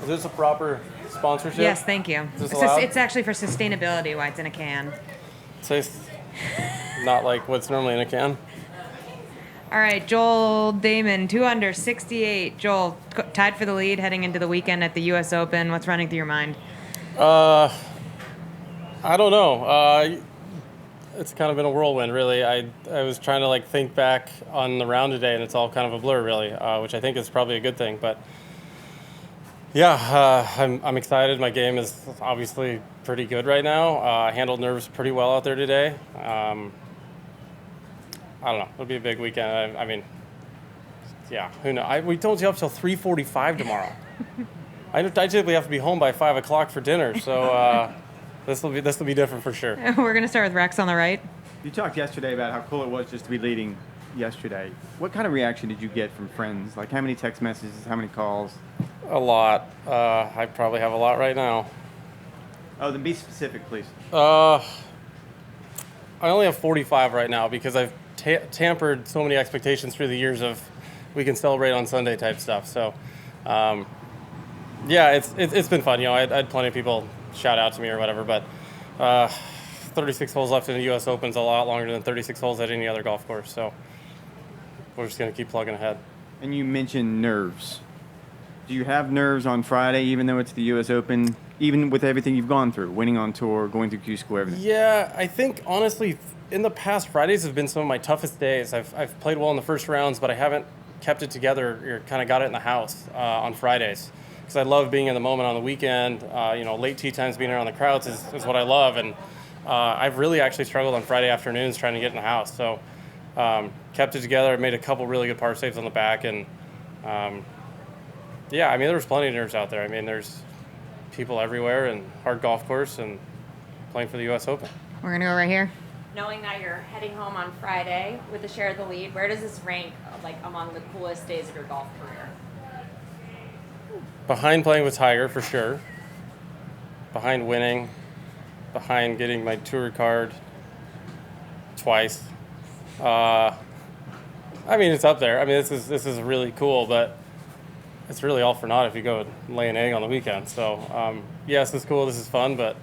Is this a proper sponsorship? Yes, thank you. Is this allowed? It's actually for sustainability why it's in a can. Tastes not like what's normally in a can. All right, Joel Dahmen, 2 under, 68. Joel, tied for the lead heading into the weekend at the U.S. Open. What's running through your mind? I don't know. It's kind of been a whirlwind, really. I was trying to think back on the round today, and it's all kind of a blur, really, which I think is probably a good thing. But yeah, I'm excited. My game is obviously pretty good right now. I handled nerves pretty well out there today. I don't know. It'll be a big weekend. I mean, yeah, who knows? We told you up till 3:45 tomorrow. I typically have to be home by 5 o'clock for dinner, so this will be different for sure. We're going to start with Rex on the right. You talked yesterday about how cool it was just to be leading yesterday. What kind of reaction did you get from friends? Like how many text messages, how many calls? A lot. I probably have a lot right now. Oh, then be specific, please. I only have 45 right now because I've tampered so many expectations through the years of we can celebrate on Sunday type stuff. So, yeah, it's been fun. I had plenty of people shout out to me or whatever, but 36 holes left in the U.S. Open's a lot longer than 36 holes at any other golf course. So we're just going to keep plugging ahead. And you mentioned nerves. Do you have nerves on Friday, even though it's the U.S. Open, even with everything you've gone through, winning on tour, going through Q School, everything? Yeah, I think, honestly, in the past, Fridays have been some of my toughest days. I've played well in the first rounds, but I haven't kept it together or kind of got it in the house on Fridays. Because I love being in the moment on the weekend. Late tee times being around the crowds is what I love. And I've really actually struggled on Friday afternoons trying to get in the house. So kept it together. I made a couple really good par saves on the back. And yeah, I mean, there was plenty of nerves out there. I mean, there's people everywhere and hard golf course and playing for the U.S. Open. We're going to go right here. Knowing that you're heading home on Friday with the share of the lead, where does this rank among the coolest days of your golf career? Behind playing with Tiger, for sure. Behind winning. Behind getting my tour card twice. I mean, it's up there. I mean, this is really cool, but it's really all for naught if you go and lay an egg on the weekend. So, yes, this is cool. This is fun, but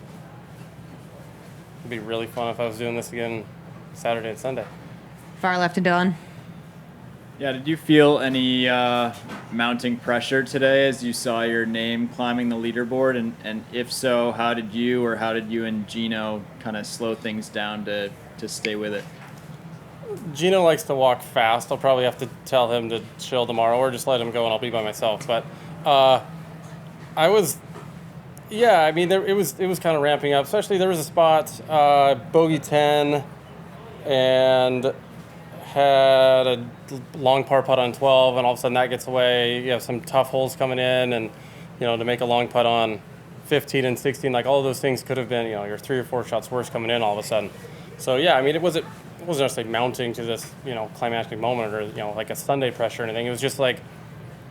it'd be really fun if I was doing this again Saturday and Sunday. Far left to Dylan. Yeah, did you feel any mounting pressure today as you saw your name climbing the leaderboard? And if so, how did you and Gino kind of slow things down to stay with it? Gino likes to walk fast. I'll probably have to tell him to chill tomorrow or just let him go and I'll be by myself. But I mean, it was kind of ramping up. Especially there was a spot, bogey 10, and had a long par putt on 12, and all of a sudden that gets away. You have some tough holes coming in, and to make a long putt on 15 and 16, all of those things could have been you're 3 or 4 shots worse coming in all of a sudden. So yeah, I mean, it wasn't necessarily mounting to this climactic moment or like a Sunday pressure or anything. It was just like,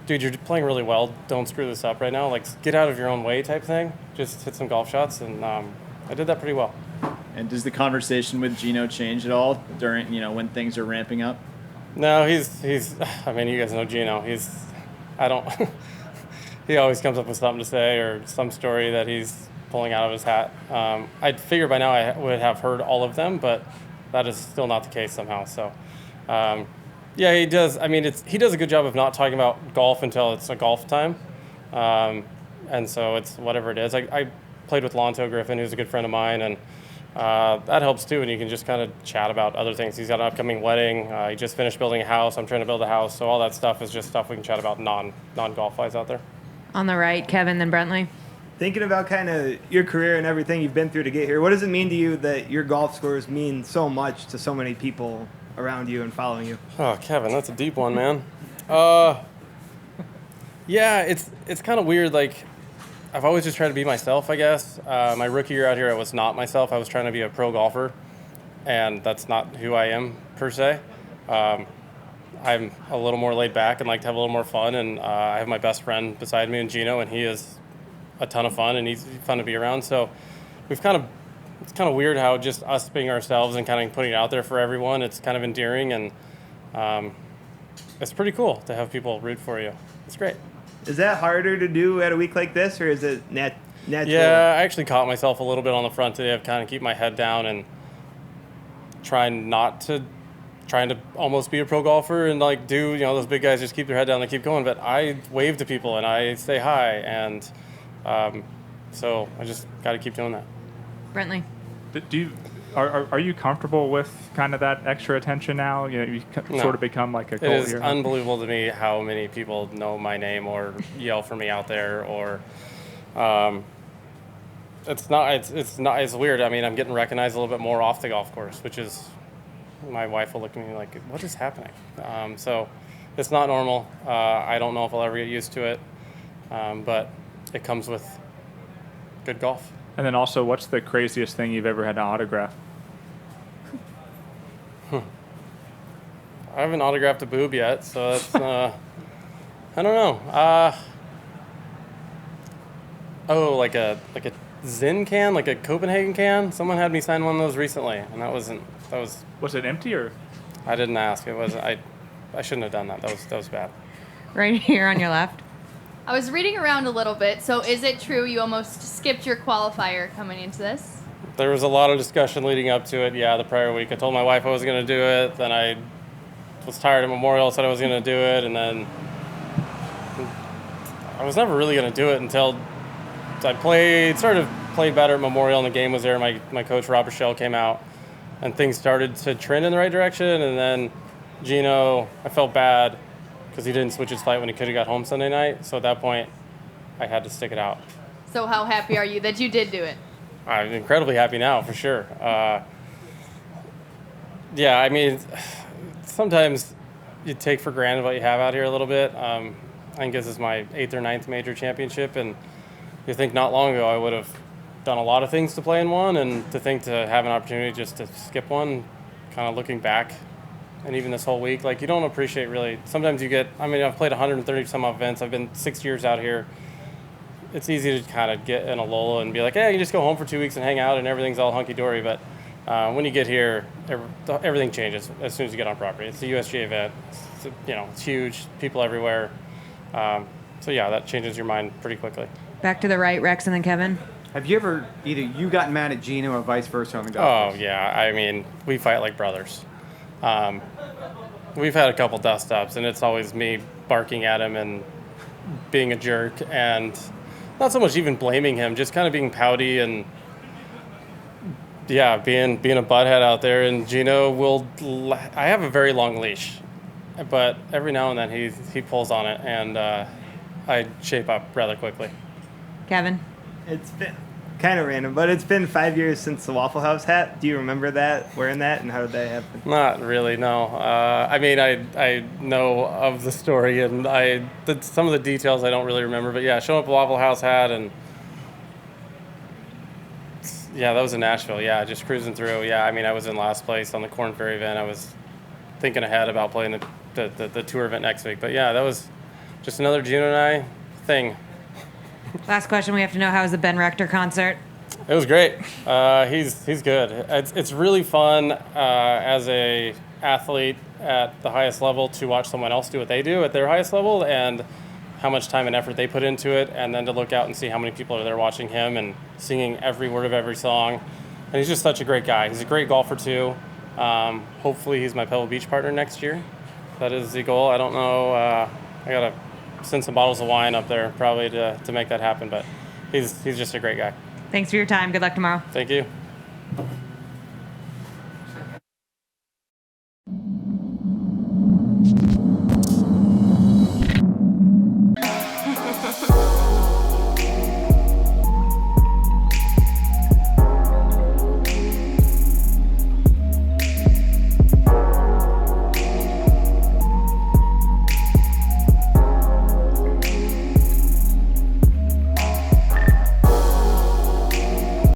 dude, you're playing really well. Don't screw this up right now. Get out of your own way type thing. Just hit some golf shots, and I did that pretty well. And does the conversation with Gino change at all during, when things are ramping up? No, he's. I mean, you guys know Gino. He always comes up with something to say or some story that he's pulling out of his hat. I'd figure by now I would have heard all of them, but that is still not the case somehow. So, yeah, he does. I mean, he does a good job of not talking about golf until it's a golf time, and so it's whatever it is. I played with Lonto Griffin, who's a good friend of mine, and that helps too. And you can just kind of chat about other things. He's got an upcoming wedding. He just finished building a house. I'm trying to build a house. So all that stuff is just stuff we can chat about non-golf wise out there. On the right, Kevin, then Brentley. Thinking about kind of your career and everything you've been through to get here, what does it mean to you that your golf scores mean so much to so many people around you and following you? Oh, Kevin, that's a deep one, man. Yeah, it's kind of weird. I've always just tried to be myself, I guess. My rookie year out here, I was not myself. I was trying to be a pro golfer, and that's not who I am, per se. I'm a little more laid back and like to have a little more fun, and I have my best friend beside me, and Gino, and he is a ton of fun, and he's fun to be around. So it's kind of weird how just us being ourselves and kind of putting it out there for everyone, it's kind of endearing, and it's pretty cool to have people root for you. It's great. Is that harder to do at a week like this, or is it natural? Yeah, I actually caught myself a little bit on the front today of kind of keep my head down and trying to almost be a pro golfer and like do, those big guys just keep their head down and keep going. But I wave to people and I say hi. And so I just got to keep doing that. Brentley. Are you comfortable with kind of that extra attention now? You sort of become like a cult It is hero. unbelievable to me how many people know my name or yell for me out there or it's weird. I mean, I'm getting recognized a little bit more off the golf course, which is my wife will look at me like, what is happening? So it's not normal. I don't know if I'll ever get used to it, but it comes with good golf. And then also, what's the craziest thing you've ever had to autograph? I haven't autographed a boob yet, so that's, I don't know. Like a Zinn can, like a Copenhagen can. Someone had me sign one of those recently, and that was. Was it empty or? I didn't ask. It was. I shouldn't have done that. That was bad. Right here on your left. I was reading around a little bit, so is it true you almost skipped your qualifier coming into this? There was a lot of discussion leading up to it. Yeah, the prior week, I told my wife I was going to do it. Then I was tired of Memorial, said I was going to do it, and then I was never really going to do it until I started to play better at Memorial, and the game was there. My coach Rob Rochelle came out, and things started to trend in the right direction. And then Gino, I felt bad because he didn't switch his flight when he could have got home Sunday night. So at that point, I had to stick it out. So how happy are you that you did do it? I'm incredibly happy now, for sure. Yeah, I mean, sometimes you take for granted what you have out here a little bit. I think this is my 8th or 9th major championship, and you think not long ago I would have done a lot of things to play in one, and to think to have an opportunity just to skip one, kind of looking back, and even this whole week, like you don't appreciate really. Sometimes I've played 130 some events. I've been 6 years out here. It's easy to kind of get in a lull and be like, hey, you just go home for 2 weeks and hang out and everything's all hunky-dory. But when you get here, everything changes as soon as you get on property. It's a USGA event. It's huge, people everywhere. So yeah, that changes your mind pretty quickly. Back to the right, Rex, and then Kevin. Have you ever either you gotten mad at Gino or vice versa on the golf Oh, course? yeah. I mean, we fight like brothers. We've had a couple dust-ups, and it's always me barking at him and being a jerk, and not so much even blaming him, just kind of being pouty and, yeah, being a butthead out there. And Gino I have a very long leash, but every now and then he pulls on it, and I shape up rather quickly. Kevin. It's been kind of random, but it's been 5 years since the Waffle House hat. Do you remember that, wearing that, and how did that happen? Not really, no. I mean, I know of the story, and some of the details I don't really remember. But yeah, showing up a Waffle House hat, and yeah, that was in Nashville. Yeah, just cruising through. Yeah, I mean, I was in last place on the Corn Ferry event. I was thinking ahead about playing the tour event next week. But yeah, that was just another Gino and I thing. Last question. We have to know, how was the Ben Rector concert? It was great. He's good. It's really fun as a athlete at the highest level to watch someone else do what they do at their highest level, and how much time and effort they put into it, and then to look out and see how many people are there watching him and singing every word of every song. And he's just such a great guy. He's a great golfer too. Hopefully he's my Pebble Beach partner next year. That is the goal. I don't know. I gotta send some bottles of wine up there probably to make that happen, but he's just a great guy. Thanks for your time. Good luck tomorrow. Thank you.